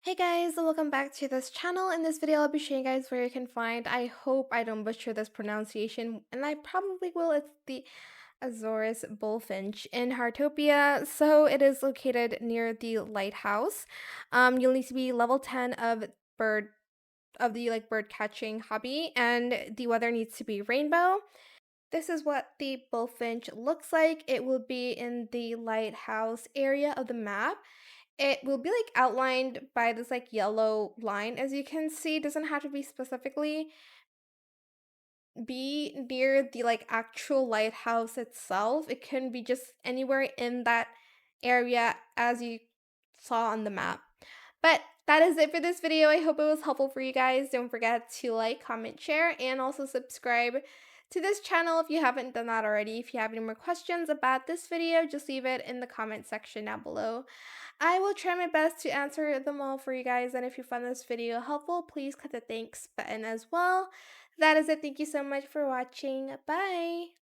Hey guys, welcome back to this channel. In this video, I'll be showing you guys where you can find, I hope I don't butcher this pronunciation, and I probably will, it's the Azores Bullfinch in Heartopia. So it is located near the Lighthouse. You'll need to be level 10 of bird of the bird catching hobby, and the weather needs to be rainbow. This is what the bullfinch looks like. It will be in the lighthouse area of the map. It will be outlined by this yellow line, as you can see. It doesn't have to be specifically be near the actual lighthouse itself. It can be just anywhere in that area as you saw on the map. But that is it for this video. I hope it was helpful for you guys. Don't forget to like, comment, share, and also subscribe to this channel if you haven't done that already. If you have any more questions about this video, just leave it in the comment section down below. I will try my best to answer them all for you guys, and if you found this video helpful, please click the thanks button as well. That is it. Thank you so much for watching. Bye!